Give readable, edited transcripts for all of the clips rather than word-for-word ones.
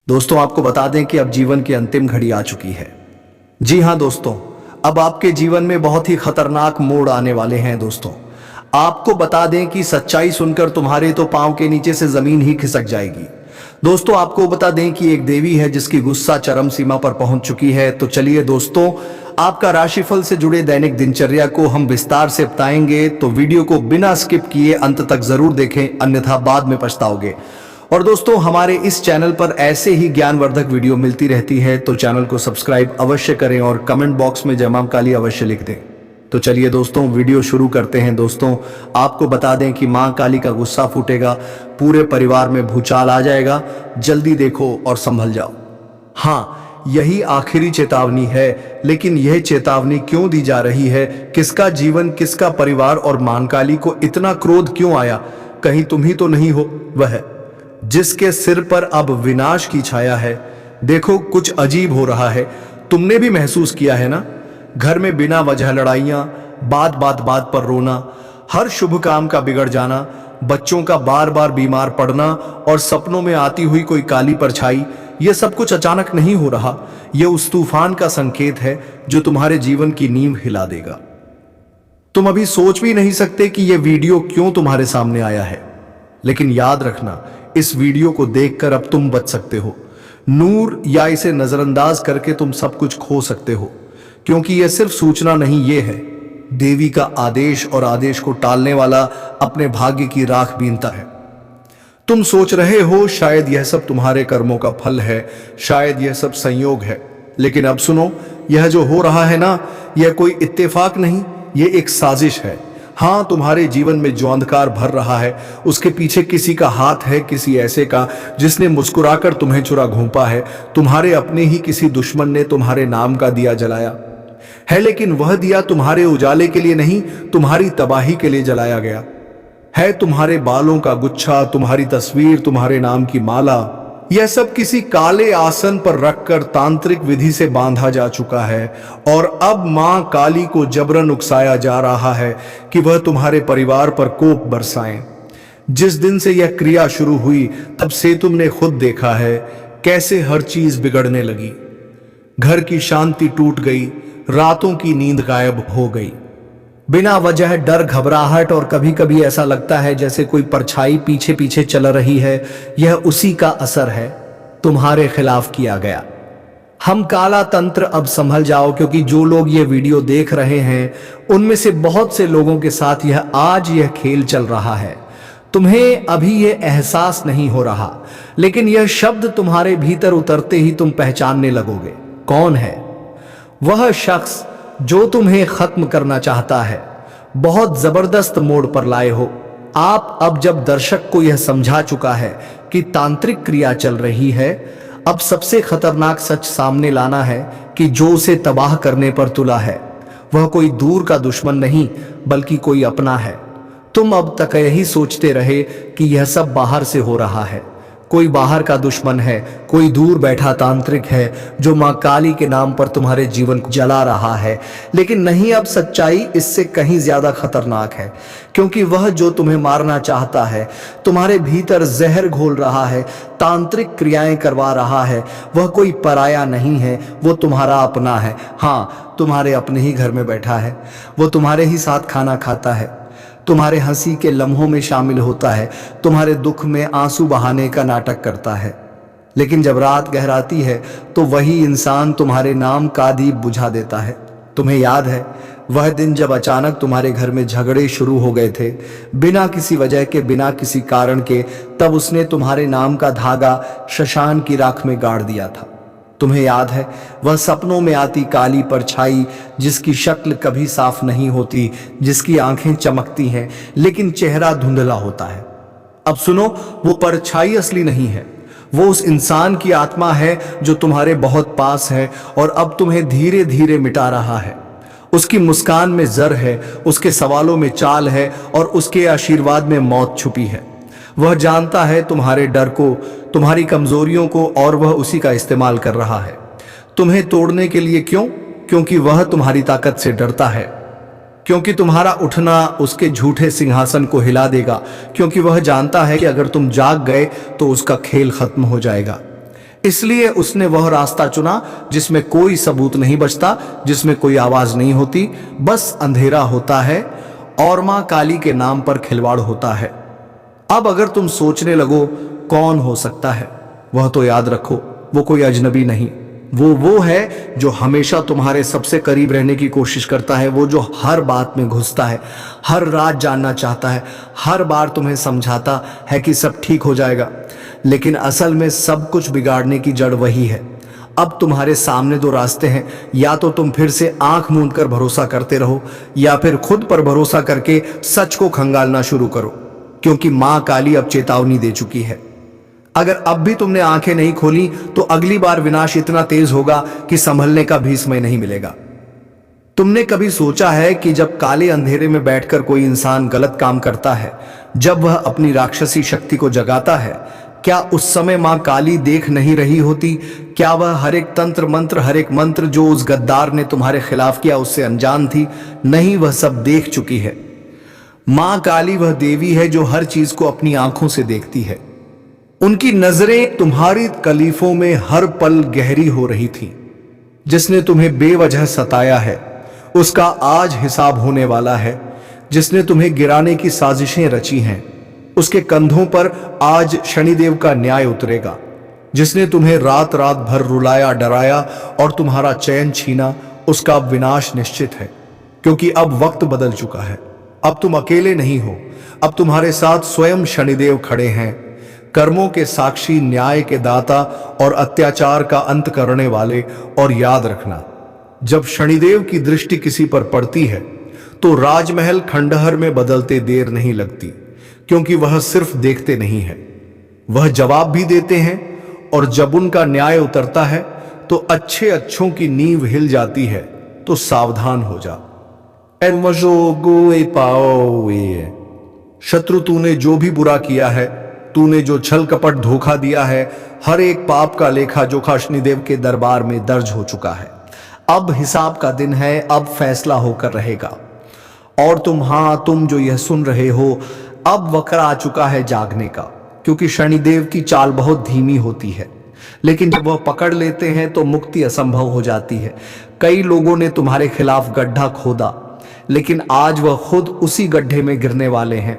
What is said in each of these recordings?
दोस्तों आपको बता दें कि अब जीवन की अंतिम घड़ी आ चुकी है। जी हां दोस्तों, अब आपके जीवन में बहुत ही खतरनाक मोड़ आने वाले हैं। दोस्तों आपको बता दें कि सच्चाई सुनकर तुम्हारे तो पांव के नीचे से जमीन ही खिसक जाएगी। दोस्तों आपको बता दें कि एक देवी है जिसकी गुस्सा चरम सीमा पर पहुंच चुकी है। तो चलिए दोस्तों, आपका राशिफल से जुड़े दैनिक दिनचर्या को हम विस्तार से बताएंगे, तो वीडियो को बिना स्किप किए अंत तक जरूर देखें, अन्यथा बाद में पछताओगे। और दोस्तों हमारे इस चैनल पर ऐसे ही ज्ञानवर्धक वीडियो मिलती रहती है, तो चैनल को सब्सक्राइब अवश्य करें और कमेंट बॉक्स में जय मां काली अवश्य लिख दें। तो चलिए दोस्तों वीडियो शुरू करते हैं। दोस्तों आपको बता दें कि मां काली का गुस्सा फूटेगा, पूरे परिवार में भूचाल आ जाएगा। जल्दी देखो और संभल जाओ। हाँ, यही आखिरी चेतावनी है, लेकिन यह चेतावनी क्यों दी जा रही है? किसका जीवन, किसका परिवार और मां काली को इतना क्रोध क्यों आया? कहीं तुम ही तो नहीं हो वह जिसके सिर पर अब विनाश की छाया है? देखो कुछ अजीब हो रहा है, तुमने भी महसूस किया है ना? घर में बिना वजह लड़ाइयां, बात पर रोना, हर शुभ काम का बिगड़ जाना, बच्चों का बार बार बीमार पड़ना और सपनों में आती हुई कोई काली परछाई। यह सब कुछ अचानक नहीं हो रहा, यह उस तूफान का संकेत है जो तुम्हारे जीवन की नींव हिला देगा। तुम अभी सोच भी नहीं सकते कि यह वीडियो क्यों तुम्हारे सामने आया है, लेकिन याद रखना, इस वीडियो को देखकर अब तुम बच सकते हो नूर, या इसे नजरअंदाज करके तुम सब कुछ खो सकते हो, क्योंकि यह सिर्फ सूचना नहीं, यह है देवी का आदेश, और आदेश को टालने वाला अपने भाग्य की राख बीनता है। तुम सोच रहे हो शायद यह सब तुम्हारे कर्मों का फल है, शायद यह सब संयोग है, लेकिन अब सुनो, यह जो हो रहा है ना, यह कोई इत्तेफाक नहीं, यह एक साजिश है। हाँ, तुम्हारे जीवन में जो अंधकार भर रहा है उसके पीछे किसी का हाथ है, किसी ऐसे का जिसने मुस्कुराकर तुम्हें चुरा घोंपा है। तुम्हारे अपने ही किसी दुश्मन ने तुम्हारे नाम का दिया जलाया है, लेकिन वह दिया तुम्हारे उजाले के लिए नहीं, तुम्हारी तबाही के लिए जलाया गया है। तुम्हारे बालों का गुच्छा, तुम्हारी तस्वीर, तुम्हारे नाम की माला, यह सब किसी काले आसन पर रखकर तांत्रिक विधि से बांधा जा चुका है, और अब मां काली को जबरन उकसाया जा रहा है कि वह तुम्हारे परिवार पर कोप बरसाएं। जिस दिन से यह क्रिया शुरू हुई तब से तुमने खुद देखा है कैसे हर चीज बिगड़ने लगी। घर की शांति टूट गई, रातों की नींद गायब हो गई, बिना वजह डर, घबराहट, और कभी कभी ऐसा लगता है जैसे कोई परछाई पीछे पीछे चल रही है। यह उसी का असर है, तुम्हारे खिलाफ किया गया हम काला तंत्र। अब संभल जाओ, क्योंकि जो लोग ये वीडियो देख रहे हैं उनमें से बहुत से लोगों के साथ यह खेल चल रहा है। तुम्हें अभी यह एहसास नहीं हो रहा, लेकिन यह शब्द तुम्हारे भीतर उतरते ही तुम पहचानने लगोगे। कौन है वह शख्स जो तुम्हें खत्म करना चाहता है? बहुत जबरदस्त मोड़ पर लाए हो आप। अब जब दर्शक को यह समझा चुका है कि तांत्रिक क्रिया चल रही है, अब सबसे खतरनाक सच सामने लाना है कि जो उसे तबाह करने पर तुला है वह कोई दूर का दुश्मन नहीं, बल्कि कोई अपना है। तुम अब तक यही सोचते रहे कि यह सब बाहर से हो रहा है, कोई बाहर का दुश्मन है, कोई दूर बैठा तांत्रिक है जो मां काली के नाम पर तुम्हारे जीवन को जला रहा है। लेकिन नहीं, अब सच्चाई इससे कहीं ज्यादा खतरनाक है, क्योंकि वह जो तुम्हें मारना चाहता है, तुम्हारे भीतर जहर घोल रहा है, तांत्रिक क्रियाएं करवा रहा है, वह कोई पराया नहीं है, वो तुम्हारा अपना है। हाँ, तुम्हारे अपने ही घर में बैठा है, वो तुम्हारे ही साथ खाना खाता है, तुम्हारे हंसी के लम्हों में शामिल होता है, तुम्हारे दुख में आंसू बहाने का नाटक करता है। लेकिन जब रात गहराती है तो वही इंसान तुम्हारे नाम का दीप बुझा देता है। तुम्हें याद है वह दिन जब अचानक तुम्हारे घर में झगड़े शुरू हो गए थे, बिना किसी वजह के, बिना किसी कारण के? तब उसने तुम्हारे नाम का धागा शशान की राख में गाड़ दिया था। तुम्हें याद है वह सपनों में आती काली परछाई, जिसकी शक्ल कभी साफ नहीं होती, जिसकी आंखें चमकती हैं लेकिन चेहरा धुंधला होता है। अब सुनो, वो परछाई असली नहीं है, वो उस इंसान की आत्मा है जो तुम्हारे बहुत पास है और अब तुम्हें धीरे धीरे मिटा रहा है। उसकी मुस्कान में जर है, उसके सवालों में चाल है, और उसके आशीर्वाद में मौत छुपी है। वह जानता है तुम्हारे डर को, तुम्हारी कमजोरियों को, और वह उसी का इस्तेमाल कर रहा है तुम्हें तोड़ने के लिए। क्यों? क्योंकि वह तुम्हारी ताकत से डरता है, क्योंकि तुम्हारा उठना उसके झूठे सिंहासन को हिला देगा, क्योंकि वह जानता है कि अगर तुम जाग गए तो उसका खेल खत्म हो जाएगा। इसलिए उसने वह रास्ता चुना जिसमें कोई सबूत नहीं बचता, जिसमें कोई आवाज नहीं होती, बस अंधेरा होता है और मां काली के नाम पर खिलवाड़ होता है। अब अगर तुम सोचने लगो कौन हो सकता है, वह तो याद रखो वो कोई अजनबी नहीं, वो है जो हमेशा तुम्हारे सबसे करीब रहने की कोशिश करता है, वो जो हर बात में घुसता है, हर रात जानना चाहता है, हर बार तुम्हें समझाता है कि सब ठीक हो जाएगा, लेकिन असल में सब कुछ बिगाड़ने की जड़ वही है। अब तुम्हारे सामने दो रास्ते हैं, या तो तुम फिर से आंख मूंद कर भरोसा करते रहो, या फिर खुद पर भरोसा करके सच को खंगालना शुरू करो, क्योंकि मां काली अब चेतावनी दे चुकी है। अगर अब भी तुमने आंखें नहीं खोली तो अगली बार विनाश इतना तेज होगा कि संभलने का भी समय नहीं मिलेगा। तुमने कभी सोचा है कि जब काले अंधेरे में बैठकर कोई इंसान गलत काम करता है, जब वह अपनी राक्षसी शक्ति को जगाता है, क्या उस समय मां काली देख नहीं रही होती? क्या वह हर एक तंत्र मंत्र, हर एक मंत्र जो उस गद्दार ने तुम्हारे खिलाफ किया उससे अनजान थी? नहीं, वह सब देख चुकी है। मां काली वह देवी है जो हर चीज को अपनी आंखों से देखती है। उनकी नजरें तुम्हारी तकलीफों में हर पल गहरी हो रही थी। जिसने तुम्हें बेवजह सताया है उसका आज हिसाब होने वाला है। जिसने तुम्हें गिराने की साजिशें रची हैं उसके कंधों पर आज शनिदेव का न्याय उतरेगा। जिसने तुम्हें रात रात भर रुलाया, डराया और तुम्हारा चैन छीना, उसका विनाश निश्चित है, क्योंकि अब वक्त बदल चुका है। अब तुम अकेले नहीं हो, अब तुम्हारे साथ स्वयं शनिदेव खड़े हैं, कर्मों के साक्षी, न्याय के दाता और अत्याचार का अंत करने वाले। और याद रखना, जब शनिदेव की दृष्टि किसी पर पड़ती है तो राजमहल खंडहर में बदलते देर नहीं लगती, क्योंकि वह सिर्फ देखते नहीं है, वह जवाब भी देते हैं। और जब उनका न्याय उतरता है तो अच्छे अच्छों की नींव हिल जाती है, तो सावधान हो जा। शत्रु, तूने जो भी बुरा किया है, तूने जो छल कपट धोखा दिया है, हर एक पाप का लेखा जोखा शनिदेव के दरबार में दर्ज हो चुका है। अब हिसाब का दिन है, अब फैसला होकर रहेगा। और तुम जो यह सुन रहे हो, अब वक्त आ चुका है जागने का, क्योंकि शनिदेव की चाल बहुत धीमी होती है, लेकिन जब वह पकड़ लेते हैं तो मुक्ति असंभव हो जाती है। कई लोगों ने तुम्हारे खिलाफ गड्ढा खोदा, लेकिन आज वह खुद उसी गड्ढे में गिरने वाले हैं,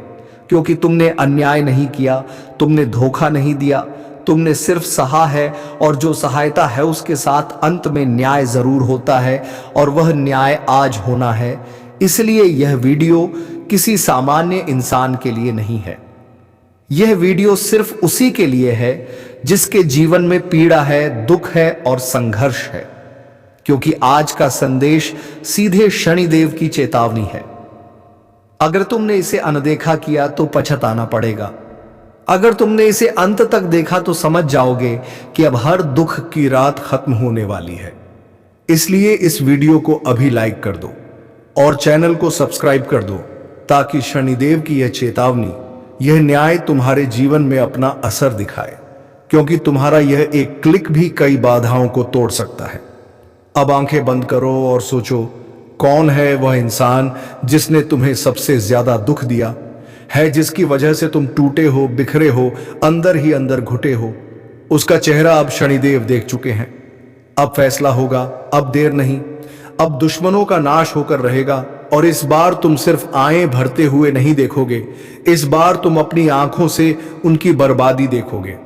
क्योंकि तुमने अन्याय नहीं किया, तुमने धोखा नहीं दिया, तुमने सिर्फ सहा है। और जो सहायता है उसके साथ अंत में न्याय जरूर होता है, और वह न्याय आज होना है। इसलिए यह वीडियो किसी सामान्य इंसान के लिए नहीं है, यह वीडियो सिर्फ उसी के लिए है जिसके जीवन में पीड़ा है, दुख है और संघर्ष है, क्योंकि आज का संदेश सीधे शनिदेव की चेतावनी है। अगर तुमने इसे अनदेखा किया तो पछताना पड़ेगा। अगर तुमने इसे अंत तक देखा तो समझ जाओगे कि अब हर दुख की रात खत्म होने वाली है। इसलिए इस वीडियो को अभी लाइक कर दो और चैनल को सब्सक्राइब कर दो, ताकि शनिदेव की यह चेतावनी, यह न्याय तुम्हारे जीवन में अपना असर दिखाए, क्योंकि तुम्हारा यह एक क्लिक भी कई बाधाओं को तोड़ सकता है। अब आंखें बंद करो और सोचो, कौन है वह इंसान जिसने तुम्हें सबसे ज्यादा दुख दिया है, जिसकी वजह से तुम टूटे हो, बिखरे हो, अंदर ही अंदर घुटे हो। उसका चेहरा अब शनिदेव देख चुके हैं। अब फैसला होगा, अब देर नहीं, अब दुश्मनों का नाश होकर रहेगा। और इस बार तुम सिर्फ आंखें भरते हुए नहीं देखोगे, इस बार तुम अपनी आंखों से उनकी बर्बादी देखोगे।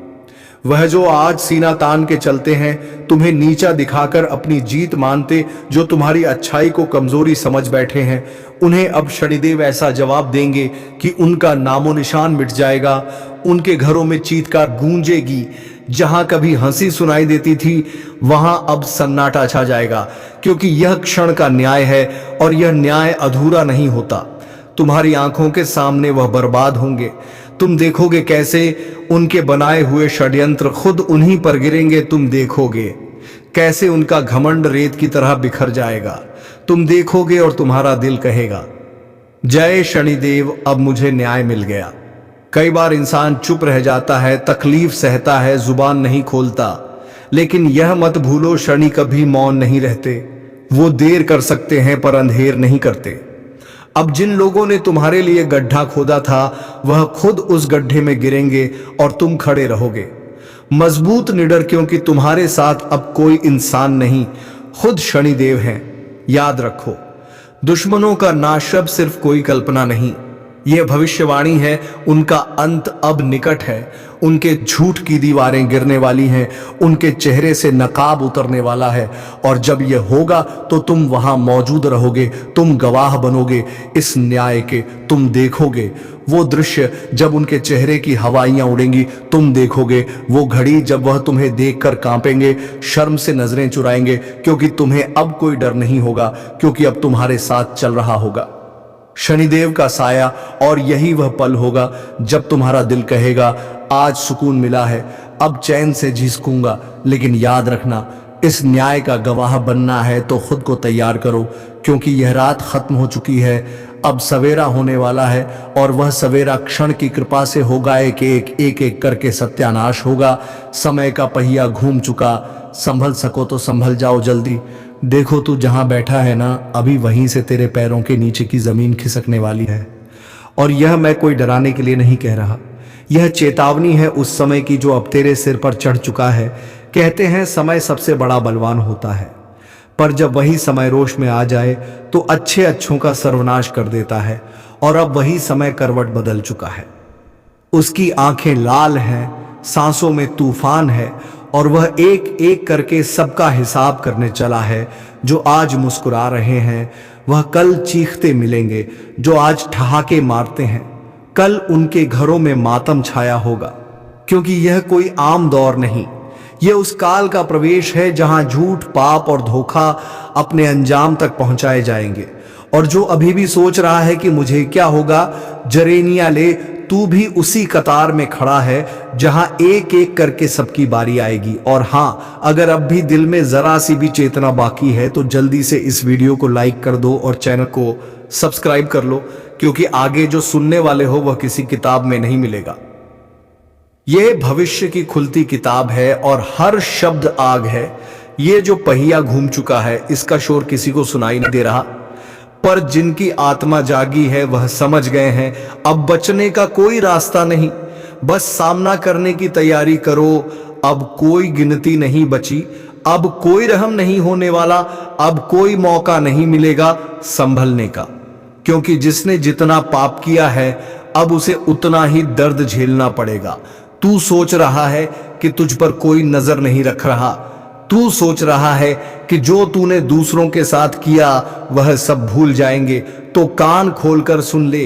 वह जो आज सीना तान के चलते हैं, तुम्हें नीचा दिखाकर अपनी जीत मानते, जो तुम्हारी अच्छाई को कमजोरी समझ बैठे हैं, उन्हें अब शनिदेव ऐसा जवाब देंगे कि उनका नामो निशान मिट जाएगा। उनके घरों में चीत्कार गूंजेगी। जहां कभी हंसी सुनाई देती थी, वहां अब सन्नाटा छा जाएगा, क्योंकि यह क्षण का न्याय है और यह न्याय अधूरा नहीं होता। तुम्हारी आंखों के सामने वह बर्बाद होंगे। तुम देखोगे कैसे उनके बनाए हुए षड्यंत्र खुद उन्हीं पर गिरेंगे। तुम देखोगे कैसे उनका घमंड रेत की तरह बिखर जाएगा। तुम देखोगे और तुम्हारा दिल कहेगा, जय शनिदेव, अब मुझे न्याय मिल गया। कई बार इंसान चुप रह जाता है, तकलीफ सहता है, जुबान नहीं खोलता, लेकिन यह मत भूलो, शनि कभी मौन नहीं रहते। वो देर कर सकते हैं पर अंधेर नहीं करते। अब जिन लोगों ने तुम्हारे लिए गड्ढा खोदा था, वह खुद उस गड्ढे में गिरेंगे और तुम खड़े रहोगे। मजबूत निडर, क्योंकि तुम्हारे साथ अब कोई इंसान नहीं, खुद शनिदेव हैं। याद रखो, दुश्मनों का नाश अब सिर्फ कोई कल्पना नहीं, यह भविष्यवाणी है। उनका अंत अब निकट है। उनके झूठ की दीवारें गिरने वाली हैं, उनके चेहरे से नकाब उतरने वाला है। और जब यह होगा तो तुम वहां मौजूद रहोगे, तुम गवाह बनोगे इस न्याय के। तुम देखोगे वो दृश्य जब उनके चेहरे की हवाइयां उड़ेंगी, तुम देखोगे वो घड़ी जब वह तुम्हें देखकर कांपेंगे, शर्म से नजरें चुराएंगे, क्योंकि तुम्हें अब कोई डर नहीं होगा, क्योंकि अब तुम्हारे साथ चल रहा होगा शनिदेव का साया। और यही वह पल होगा जब तुम्हारा दिल कहेगा, आज सुकून मिला है, अब चैन से जी सकूंगा। लेकिन याद रखना, इस न्याय का गवाह बनना है तो खुद को तैयार करो, क्योंकि यह रात खत्म हो चुकी है, अब सवेरा होने वाला है। और वह सवेरा क्षण की कृपा से होगा, एक एक करके सत्यानाश होगा। समय का पहिया घूम चुका, संभल सको तो संभल जाओ जल्दी। देखो तू जहां बैठा है ना, अभी वहीं से तेरे पैरों के नीचे की जमीन खिसकने वाली है। और यह मैं कोई डराने के लिए नहीं कह रहा, यह चेतावनी है उस समय की जो अब तेरे सिर पर चढ़ चुका है। कहते हैं समय सबसे बड़ा बलवान होता है, पर जब वही समय रोष में आ जाए तो अच्छे अच्छों का सर्वनाश कर देता है। और अब वही समय करवट बदल चुका है। उसकी आंखें लाल हैं, सांसों में तूफान है, और वह एक एक करके सबका हिसाब करने चला है। जो आज मुस्कुरा रहे हैं वह कल चीखते मिलेंगे, जो आज ठहाके मारते हैं कल उनके घरों में मातम छाया होगा। क्योंकि यह कोई आम दौर नहीं, यह उस काल का प्रवेश है जहां झूठ, पाप और धोखा अपने अंजाम तक पहुंचाए जाएंगे। और जो अभी भी सोच रहा है कि मुझे क्या होगा, जरेनिया ले, तू भी उसी कतार में खड़ा है जहां एक एक करके सबकी बारी आएगी। और हां, अगर अब भी दिल में जरा सी भी चेतना बाकी है तो जल्दी से इस वीडियो को लाइक कर दो और चैनल को सब्सक्राइब कर लो, क्योंकि आगे जो सुनने वाले हो वह किसी किताब में नहीं मिलेगा। यह भविष्य की खुलती किताब है और हर शब्द आग है। ये जो पहिया घूम चुका है, इसका शोर किसी को सुनाई नहीं दे रहा, पर जिनकी आत्मा जागी है वह समझ गए हैं अब बचने का कोई रास्ता नहीं, बस सामना करने की तैयारी करो। अब कोई गिनती नहीं बची, अब कोई रहम नहीं होने वाला, अब कोई मौका नहीं मिलेगा संभलने का। क्योंकि जिसने जितना पाप किया है अब उसे उतना ही दर्द झेलना पड़ेगा। तू सोच रहा है कि तुझ पर कोई नजर नहीं रख रहा, तू सोच रहा है कि जो तूने दूसरों के साथ किया वह सब भूल जाएंगे, तो कान खोलकर सुन ले,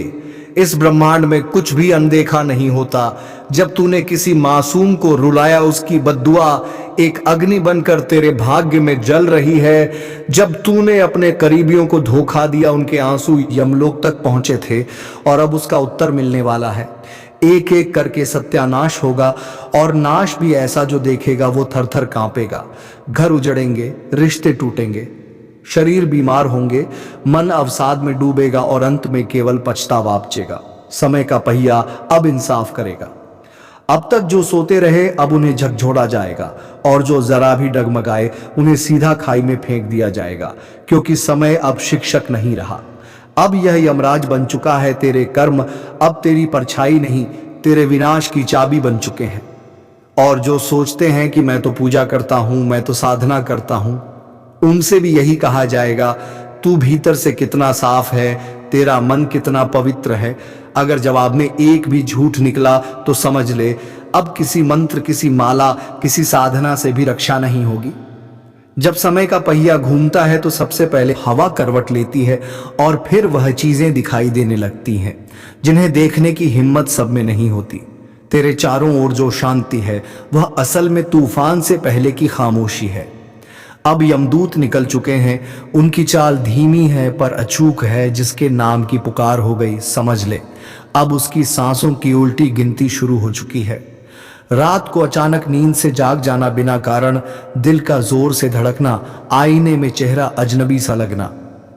इस ब्रह्मांड में कुछ भी अनदेखा नहीं होता। जब तूने किसी मासूम को रुलाया, उसकी बद्दुआ एक अग्नि बनकर तेरे भाग्य में जल रही है। जब तूने अपने करीबियों को धोखा दिया, उनके आंसू यमलोक तक पहुंचे थे, और अब उसका उत्तर मिलने वाला है। एक एक करके सत्यानाश होगा, और नाश भी ऐसा जो देखेगा वो थर थर कांपेगा। घर उजड़ेंगे, रिश्ते टूटेंगे, शरीर बीमार होंगे, मन अवसाद में डूबेगा, और अंत में केवल पछतावा बचेगा। समय का पहिया अब इंसाफ करेगा। अब तक जो सोते रहे अब उन्हें झकझोड़ा जाएगा, और जो जरा भी डगमगाए उन्हें सीधा खाई में फेंक दिया जाएगा। क्योंकि समय अब शिक्षक नहीं रहा, अब यह यमराज बन चुका है। तेरे कर्म अब तेरी परछाई नहीं, तेरे विनाश की चाबी बन चुके हैं। और जो सोचते हैं कि मैं तो पूजा करता हूं, मैं तो साधना करता हूं, उनसे भी यही कहा जाएगा, तू भीतर से कितना साफ है, तेरा मन कितना पवित्र है। अगर जवाब में एक भी झूठ निकला तो समझ ले, अब किसी मंत्र, किसी माला, किसी साधना से भी रक्षा नहीं होगी। जब समय का पहिया घूमता है तो सबसे पहले हवा करवट लेती है, और फिर वह चीजें दिखाई देने लगती हैं जिन्हें देखने की हिम्मत सब में नहीं होती। तेरे चारों ओर जो शांति है वह असल में तूफान से पहले की खामोशी है। अब यमदूत निकल चुके हैं, उनकी चाल धीमी है पर अचूक है। जिसके नाम की पुकार हो गई, समझ ले अब उसकी सांसों की उल्टी गिनती शुरू हो चुकी है। रात को अचानक नींद से जाग जाना, बिना कारण दिल का जोर से धड़कना, आईने में चेहरा अजनबी सा लगना,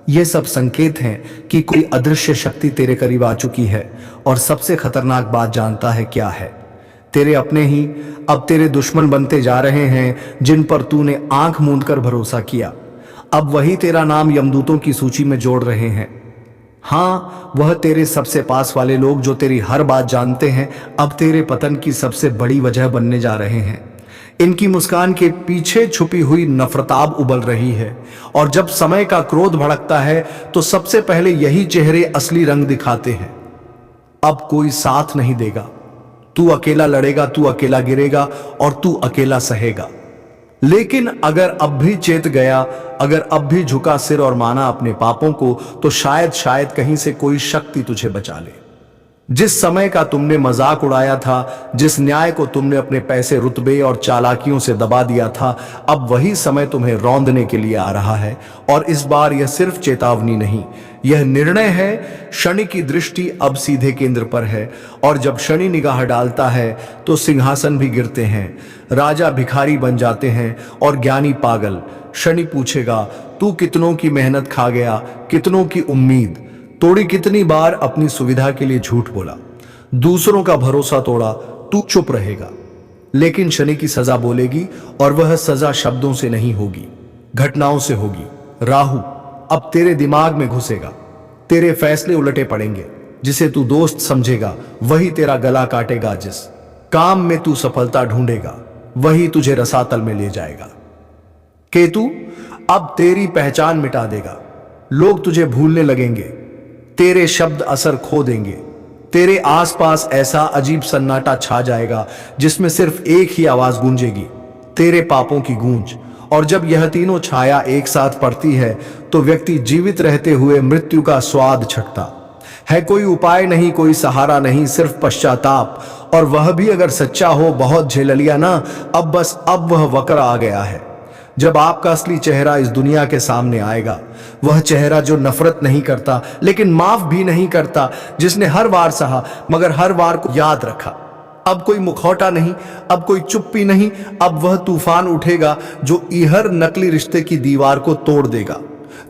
ये सब संकेत हैं कि कोई अदृश्य शक्ति तेरे करीब आ चुकी है। और सबसे खतरनाक बात जानता है क्या है? तेरे अपने ही अब तेरे दुश्मन बनते जा रहे हैं, जिन पर तूने आंख मूंद कर भरोसा किया। अब वही तेरा नाम यमदूतों की सूची में जोड़ रहे हैं। हाँ, वह तेरे सबसे पास वाले लोग जो तेरी हर बात जानते हैं, अब तेरे पतन की सबसे बड़ी वजह बनने जा रहे हैं। इनकी मुस्कान के पीछे छुपी हुई नफरताब उबल रही है। और जब समय का क्रोध भड़कता है तो सबसे पहले यही चेहरे असली रंग दिखाते हैं। अब कोई साथ नहीं देगा, तू अकेला लड़ेगा, तू अकेला गिरेगा और तू अकेला सहेगा। लेकिन अगर अब भी चेत गया, अगर अब भी झुका सिर और माना अपने पापों को, तो शायद कहीं से कोई शक्ति तुझे बचा ले। जिस समय का तुमने मजाक उड़ाया था, जिस न्याय को तुमने अपने पैसे, रुतबे और चालाकियों से दबा दिया था, अब वही समय तुम्हें रौंदने के लिए आ रहा है। और इस बार यह सिर्फ चेतावनी नहीं, यह निर्णय है। शनि की दृष्टि अब सीधे केंद्र पर है, और जब शनि निगाह डालता है तो सिंहासन भी गिरते हैं, राजा भिखारी बन जाते हैं और ज्ञानी पागल। शनि पूछेगा, तू कितनों की मेहनत खा गया, कितनों की उम्मीद तोड़ी, कितनी बार अपनी सुविधा के लिए झूठ बोला, दूसरों का भरोसा तोड़ा, तू चुप रहेगा। लेकिन शनि की सजा बोलेगी, और वह सजा शब्दों से नहीं होगी, घटनाओं से होगी। राहु अब तेरे दिमाग में घुसेगा, तेरे फैसले उलटे पड़ेंगे। जिसे तू दोस्त समझेगा वही तेरा गला काटेगा, जिस काम में तू सफलता ढूंढेगा वही तुझे रसातल में ले जाएगा। केतु अब तेरी पहचान मिटा देगा, लोग तुझे भूलने लगेंगे, तेरे शब्द असर खो देंगे, तेरे आसपास ऐसा अजीब सन्नाटा छा जाएगा जिसमें सिर्फ एक ही आवाज गूंजेगी, तेरे पापों की गूंज। और जब यह तीनों छाया एक साथ पड़ती है तो व्यक्ति जीवित रहते हुए मृत्यु का स्वाद चखता है। कोई उपाय नहीं, कोई सहारा नहीं, सिर्फ पश्चाताप। और वह भी अगर सच्चा हो, बहुत झेल लिया ना, अब वह वक्र आ गया है। जब आपका असली चेहरा इस दुनिया के सामने आएगा, वह चेहरा जो नफरत नहीं करता लेकिन माफ भी नहीं करता, जिसने हर वार सहा मगर हर वार को याद रखा। अब कोई मुखौटा नहीं, अब कोई चुप्पी नहीं, अब वह तूफान उठेगा जो हर नकली रिश्ते की दीवार को तोड़ देगा।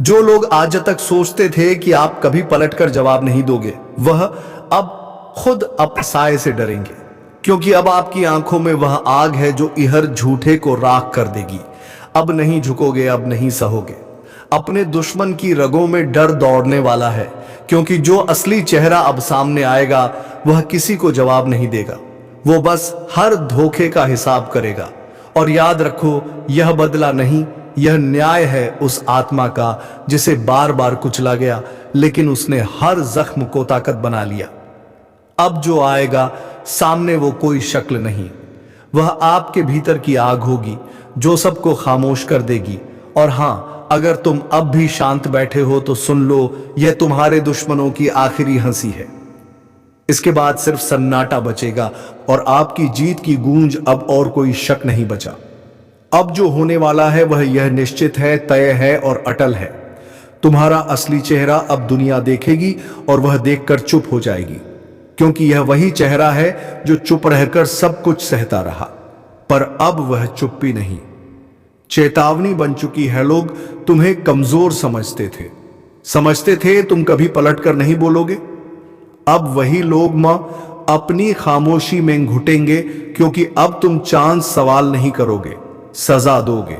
जो लोग आज तक सोचते थे कि आप कभी पलटकर जवाब नहीं दोगे, वह अब खुद अपने साए से डरेंगे, क्योंकि अब आपकी आंखों में वह आग है जो हर झूठे को राख कर देगी। अब नहीं झुकोगे, अब नहीं सहोगे। अपने दुश्मन की रगों में डर दौड़ने वाला है, क्योंकि जो असली चेहरा अब सामने आएगा वह किसी को जवाब नहीं देगा, वो बस हर धोखे का हिसाब करेगा। और याद रखो, यह बदला नहीं, यह न्याय है उस आत्मा का जिसे बार बार कुचला गया, लेकिन उसने हर जख्म को ताकत बना लिया। अब जो आएगा सामने वो कोई शक्ल नहीं, वह आपके भीतर की आग होगी जो सबको खामोश कर देगी। और हां, अगर तुम अब भी शांत बैठे हो तो सुन लो, यह तुम्हारे दुश्मनों की आखिरी हंसी है। इसके बाद सिर्फ सन्नाटा बचेगा और आपकी जीत की गूंज। अब और कोई शक नहीं बचा। अब जो होने वाला है वह यह निश्चित है, तय है और अटल है। तुम्हारा असली चेहरा अब दुनिया देखेगी और वह देखकर चुप हो जाएगी, क्योंकि यह वही चेहरा है जो चुप रहकर सब कुछ सहता रहा। पर अब वह चुप्पी नहीं, चेतावनी बन चुकी है। लोग तुम्हें कमजोर समझते थे तुम कभी पलटकर नहीं बोलोगे। अब वही लोग अपनी खामोशी में घुटेंगे, क्योंकि अब तुम चांस सवाल नहीं करोगे, सजा दोगे।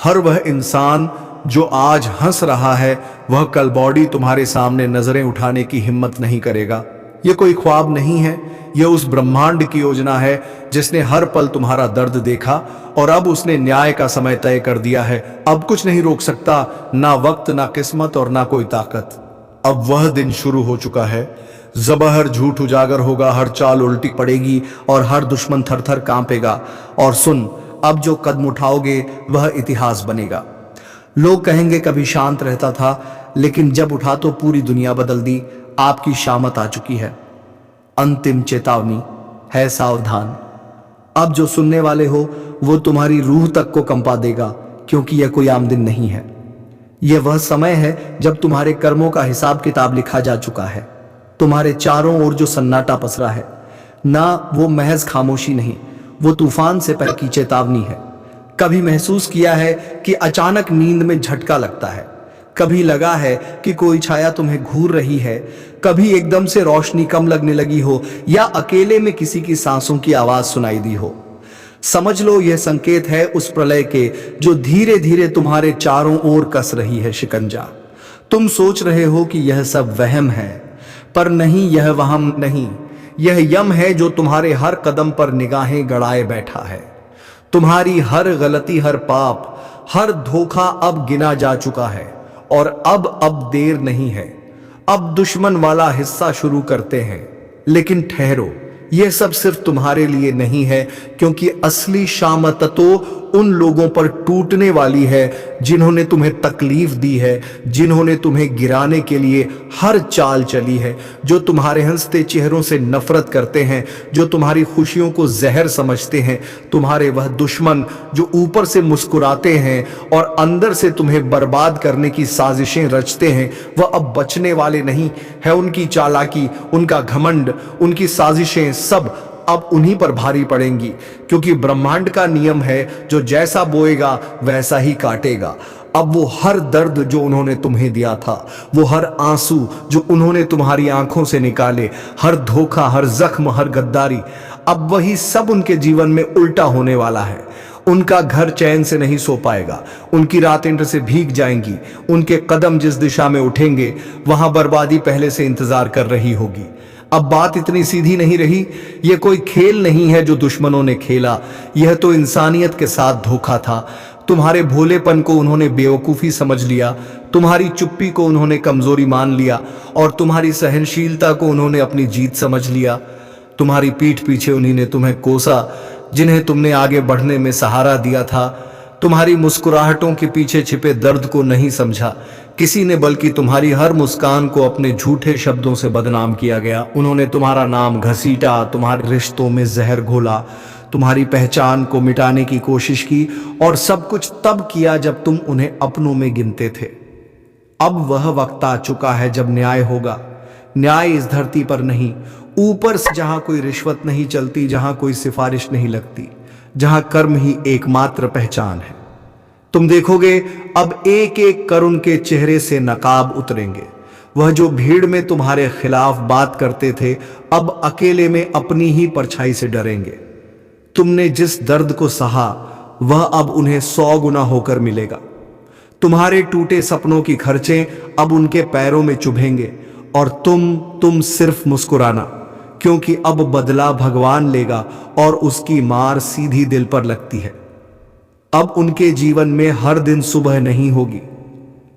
हर वह इंसान जो आज हंस रहा है वह कल बॉडी तुम्हारे सामने नजरें उठाने की हिम्मत नहीं करेगा। यह कोई ख्वाब नहीं है, यह उस ब्रह्मांड की योजना है जिसने हर पल तुम्हारा दर्द देखा और अब उसने न्याय का समय तय कर दिया है। अब कुछ नहीं रोक सकता, ना वक्त, ना किस्मत और ना कोई ताकत। अब वह दिन शुरू हो चुका है। जबहर झूठ उजागर होगा, हर चाल उल्टी पड़ेगी और हर दुश्मन थर थर कांपेगा। और सुन, अब जो कदम उठाओगे वह इतिहास बनेगा। लोग कहेंगे कभी शांत रहता था, लेकिन जब उठा तो पूरी दुनिया बदल दी। आपकी शामत आ चुकी है। अंतिम चेतावनी है, सावधान। अब जो सुनने वाले हो वो तुम्हारी रूह तक को कंपा देगा, क्योंकि यह कोई आम दिन नहीं है। यह वह समय है जब तुम्हारे कर्मों का हिसाब किताब लिखा जा चुका है। तुम्हारे चारों ओर जो सन्नाटा पसरा है ना, वो महज खामोशी नहीं, वो तूफान से पहले की चेतावनी है। कभी महसूस किया है कि अचानक नींद में झटका लगता है, कभी लगा है कि कोई छाया तुम्हें घूर रही है, कभी एकदम से रोशनी कम लगने लगी हो, या अकेले में किसी की सांसों की आवाज सुनाई दी हो। समझ लो, यह संकेत है उस प्रलय के जो धीरे धीरे तुम्हारे चारों ओर कस रही है शिकंजा। तुम सोच रहे हो कि यह सब वहम है, पर नहीं, यह वहम नहीं, यह यम है जो तुम्हारे हर कदम पर निगाहें गड़ाए बैठा है। तुम्हारी हर गलती, हर पाप, हर धोखा अब गिना जा चुका है और अब देर नहीं है। अब दुश्मन वाला हिस्सा शुरू करते हैं। लेकिन ठहरो, यह सब सिर्फ तुम्हारे लिए नहीं है, क्योंकि असली शामत तो उन लोगों पर टूटने वाली है जिन्होंने तुम्हें तकलीफ दी है, जिन्होंने तुम्हें गिराने के लिए हर चाल चली है, जो तुम्हारे हंसते चेहरों से नफरत करते हैं, जो तुम्हारी खुशियों को जहर समझते हैं। तुम्हारे वह दुश्मन जो ऊपर से मुस्कुराते हैं और अंदर से तुम्हें बर्बाद करने की साजिशें रचते हैं, वह अब बचने वाले नहीं है। उनकी चालाकी, उनका घमंड, उनकी साजिशें सब अब उन्हीं पर भारी पड़ेंगी, क्योंकि ब्रह्मांड का नियम है, जो जैसा बोएगा वैसा ही काटेगा। अब वो हर दर्द जो उन्होंने तुम्हें दिया था, वो हर आंसू जो उन्होंने तुम्हारी आंखों से निकाले, हर धोखा, हर जख्म, हर गद्दारी, अब वही सब उनके जीवन में उल्टा होने वाला है। उनका घर चैन से नहीं सो पाएगा, उनकी रातें इंद्र से भीग जाएंगी, उनके कदम जिस दिशा में उठेंगे वहां बर्बादी पहले से इंतजार कर रही होगी। अब बात इतनी सीधी नहीं रही। यह कोई खेल नहीं है जो दुश्मनों ने खेला, यह तो इंसानियत के साथ धोखा था। तुम्हारे भोलेपन को उन्होंने बेवकूफ़ी समझ लिया, तुम्हारी चुप्पी को उन्होंने कमजोरी मान लिया और तुम्हारी सहनशीलता को उन्होंने अपनी जीत समझ लिया। तुम्हारी पीठ पीछे उन्हीं ने तुम्हें कोसा जिन्हें तुमने आगे बढ़ने में सहारा दिया था। तुम्हारी मुस्कुराहटों के पीछे छिपे दर्द को नहीं समझा किसी ने, बल्कि तुम्हारी हर मुस्कान को अपने झूठे शब्दों से बदनाम किया गया। उन्होंने तुम्हारा नाम घसीटा, तुम्हारे रिश्तों में जहर घोला, तुम्हारी पहचान को मिटाने की कोशिश की, और सब कुछ तब किया जब तुम उन्हें अपनों में गिनते थे। अब वह वक्त आ चुका है जब न्याय होगा। न्याय इस धरती पर नहीं, ऊपर से, जहां कोई रिश्वत नहीं चलती, जहां कोई सिफारिश नहीं लगती, जहां कर्म ही एकमात्र पहचान है। तुम देखोगे अब एक एक कर उनके चेहरे से नकाब उतरेंगे। वह जो भीड़ में तुम्हारे खिलाफ बात करते थे, अब अकेले में अपनी ही परछाई से डरेंगे। तुमने जिस दर्द को सहा, वह अब उन्हें 100 गुना होकर मिलेगा। तुम्हारे टूटे सपनों की खर्चें अब उनके पैरों में चुभेंगे, और तुम सिर्फ मुस्कुराना, क्योंकि अब बदला भगवान लेगा और उसकी मार सीधी दिल पर लगती है। अब उनके जीवन में हर दिन सुबह नहीं होगी,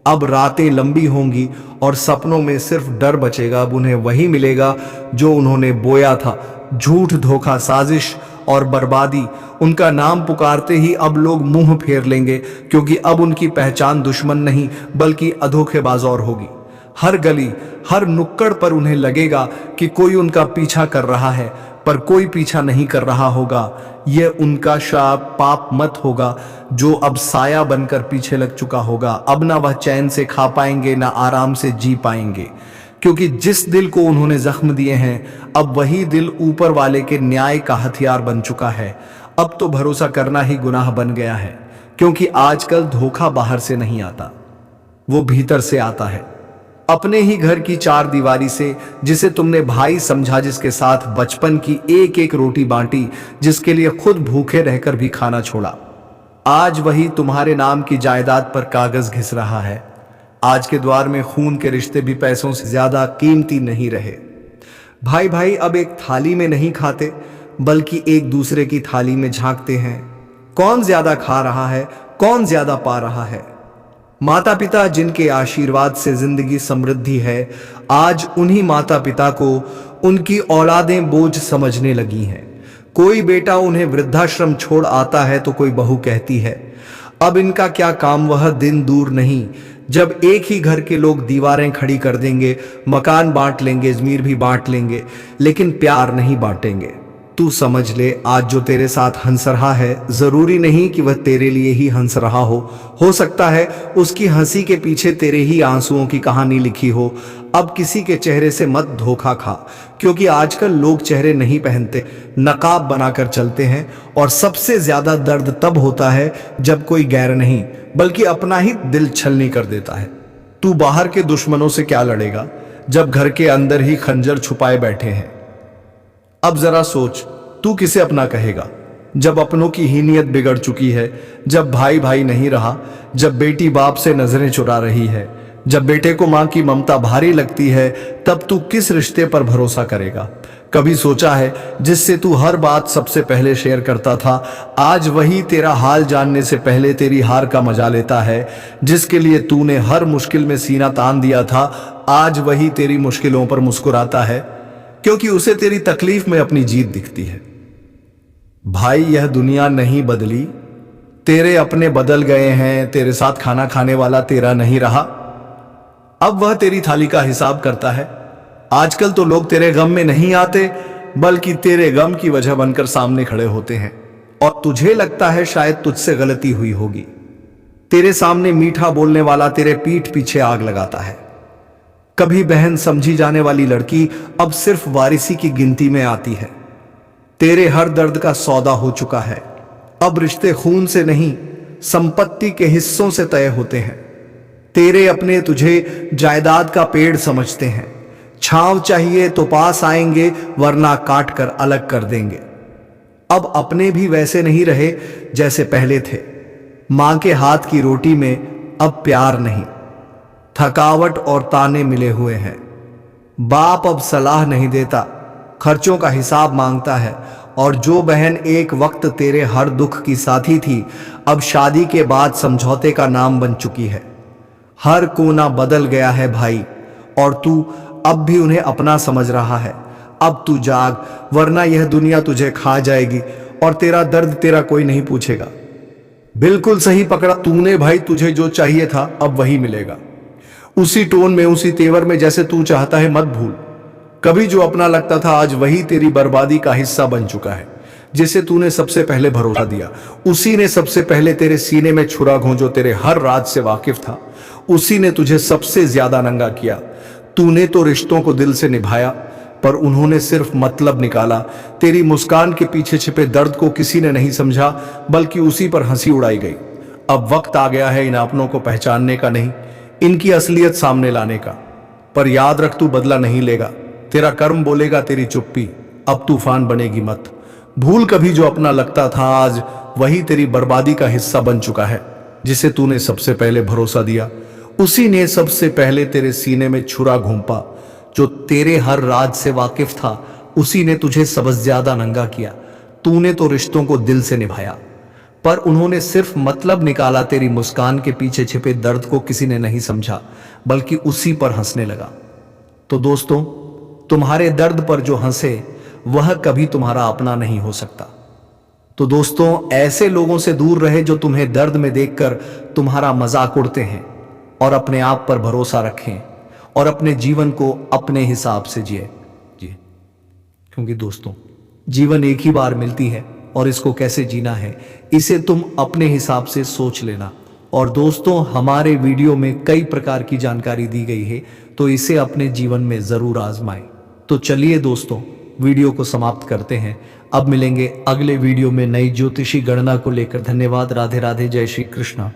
अब रातें लंबी होंगी और सपनों में सिर्फ डर बचेगा। अब उन्हें वही मिलेगा जो उन्होंने बोया था, झूठ, धोखा, साजिश और बर्बादी। उनका नाम पुकारते ही अब लोग मुंह फेर लेंगे, क्योंकि अब उनकी पहचान दुश्मन नहीं बल्कि अधोखेबाज और होगी। हर गली, हर नुक्कड़ पर उन्हें लगेगा कि कोई उनका पीछा कर रहा है, पर कोई पीछा नहीं कर रहा होगा। यह उनका शाप, पाप मत होगा जो अब साया बनकर पीछे लग चुका होगा। अब ना वह चैन से खा पाएंगे, ना आराम से जी पाएंगे, क्योंकि जिस दिल को उन्होंने जख्म दिए हैं, अब वही दिल ऊपर वाले के न्याय का हथियार बन चुका है। अब तो भरोसा करना ही गुनाह बन गया है, क्योंकि आजकल धोखा बाहर से नहीं आता, वो भीतर से आता है। अपने ही घर की चार दीवारी से, जिसे तुमने भाई समझा, जिसके साथ बचपन की एक एक रोटी बांटी, जिसके लिए खुद भूखे रहकर भी खाना छोड़ा, आज वही तुम्हारे नाम की जायदाद पर कागज घिस रहा है। आज के द्वार में खून के रिश्ते भी पैसों से ज्यादा कीमती नहीं रहे। भाई भाई अब एक थाली में नहीं खाते, बल्कि एक दूसरे की थाली में झांकते हैं। कौन ज्यादा खा रहा है, कौन ज्यादा पा रहा है। माता पिता जिनके आशीर्वाद से जिंदगी समृद्धि है, आज उन्हीं माता पिता को उनकी औलादें बोझ समझने लगी हैं। कोई बेटा उन्हें वृद्धाश्रम छोड़ आता है तो कोई बहू कहती है, अब इनका क्या काम। वह दिन दूर नहीं जब एक ही घर के लोग दीवारें खड़ी कर देंगे, मकान बांट लेंगे, जमीर भी बांट लेंगे, लेकिन प्यार नहीं बांटेंगे। तू समझ ले, आज जो तेरे साथ हंस रहा है, जरूरी नहीं कि वह तेरे लिए ही हंस रहा हो सकता है उसकी हंसी के पीछे तेरे ही आंसुओं की कहानी लिखी हो। अब किसी के चेहरे से मत धोखा खा, क्योंकि आजकल लोग चेहरे नहीं पहनते, नकाब बनाकर चलते हैं। और सबसे ज्यादा दर्द तब होता है जब कोई गैर नहीं बल्कि अपना ही दिल छलनी कर देता है। तू बाहर के दुश्मनों से क्या लड़ेगा जब घर के अंदर ही खंजर छुपाए बैठे हैं। अब जरा सोच, तू किसे अपना कहेगा जब अपनों की हीनियत बिगड़ चुकी है, जब भाई भाई नहीं रहा, जब बेटी बाप से नजरें चुरा रही है, जब बेटे को मां की ममता भारी लगती है, तब तू किस रिश्ते पर भरोसा करेगा। कभी सोचा है जिससे तू हर बात सबसे पहले शेयर करता था, आज वही तेरा हाल जानने से पहले तेरी हार का मजा लेता है। जिसके लिए तूने हर मुश्किल में सीना तान दिया था, आज वही तेरी मुश्किलों पर मुस्कुराता है, क्योंकि उसे तेरी तकलीफ में अपनी जीत दिखती है। भाई, यह दुनिया नहीं बदली, तेरे अपने बदल गए हैं। तेरे साथ खाना खाने वाला तेरा नहीं रहा, अब वह तेरी थाली का हिसाब करता है। आजकल तो लोग तेरे गम में नहीं आते, बल्कि तेरे गम की वजह बनकर सामने खड़े होते हैं, और तुझे लगता है शायद तुझसे गलती हुई होगी। तेरे सामने मीठा बोलने वाला तेरे पीठ पीछे आग लगाता है। कभी बहन समझी जाने वाली लड़की अब सिर्फ वारिसी की गिनती में आती है। तेरे हर दर्द का सौदा हो चुका है। अब रिश्ते खून से नहीं, संपत्ति के हिस्सों से तय होते हैं। तेरे अपने तुझे जायदाद का पेड़ समझते हैं। छांव चाहिए तो पास आएंगे, वरना काट कर अलग कर देंगे। अब अपने भी वैसे नहीं रहे जैसे पहले थे। मां के हाथ की रोटी में अब प्यार नहीं, थकावट और ताने मिले हुए हैं। बाप अब सलाह नहीं देता, खर्चों का हिसाब मांगता है। और जो बहन एक वक्त तेरे हर दुख की साथी थी, अब शादी के बाद समझौते का नाम बन चुकी है। हर कोना बदल गया है भाई, और तू अब भी उन्हें अपना समझ रहा है। अब तू जाग, वरना यह दुनिया तुझे खा जाएगी, और तेरा दर्द तेरा कोई नहीं पूछेगा। बिल्कुल सही पकड़ा तूने भाई, तुझे जो चाहिए था अब वही मिलेगा, उसी टोन में, उसी तेवर में जैसे तू चाहता है। मत भूल, कभी जो अपना लगता था, आज वही तेरी बर्बादी का हिस्सा बन चुका है। जिसे तूने सबसे पहले भरोसा दिया, उसी ने सबसे पहले तेरे सीने में छुरा घोंजो तेरे हर राज से वाकिफ था। उसी ने तुझे सबसे ज्यादा नंगा किया। तूने तो रिश्तों को दिल से निभाया, पर उन्होंने सिर्फ मतलब निकाला। तेरी मुस्कान के पीछे छिपे दर्द को किसी ने नहीं समझा, बल्कि उसी पर हंसी उड़ाई गई। अब वक्त आ गया है इन अपनों को पहचानने का नहीं, इनकी असलियत सामने लाने का। पर याद रख, तू बदला नहीं लेगा। तेरा कर्म बोलेगा तेरी चुप्पी, अब तूफान बनेगी मत। भूल कभी जो अपना लगता था, आज वही तेरी बर्बादी का हिस्सा बन चुका है। जिसे तूने सबसे पहले भरोसा दिया, उसी ने सबसे पहले तेरे सीने में छुरा घोंपा। जो तेरे हर राज से वाकिफ था, उसी ने तुझे सबसे ज्यादा नंगा किया। तूने तो रिश्तों को दिल से निभाया, पर उन्होंने सिर्फ मतलब निकाला। तेरी मुस्कान के पीछे छिपे दर्द को किसी ने नहीं समझा, बल्कि उसी पर हंसने लगा। तो दोस्तों, तुम्हारे दर्द पर जो हंसे, वह कभी तुम्हारा अपना नहीं हो सकता। तो दोस्तों, ऐसे लोगों से दूर रहे जो तुम्हें दर्द में देखकर तुम्हारा मजाक उड़ते हैं, और अपने आप पर भरोसा रखें, और अपने जीवन को अपने हिसाब से जिए। क्योंकि दोस्तों, जीवन एक ही बार मिलती है, और इसको कैसे जीना है, इसे तुम अपने हिसाब से सोच लेना। और दोस्तों, हमारे वीडियो में कई प्रकार की जानकारी दी गई है, तो इसे अपने जीवन में जरूर आजमाएं। तो चलिए दोस्तों, वीडियो को समाप्त करते हैं। अब मिलेंगे अगले वीडियो में नई ज्योतिषी गणना को लेकर। धन्यवाद। राधे राधे। जय श्री कृष्णा।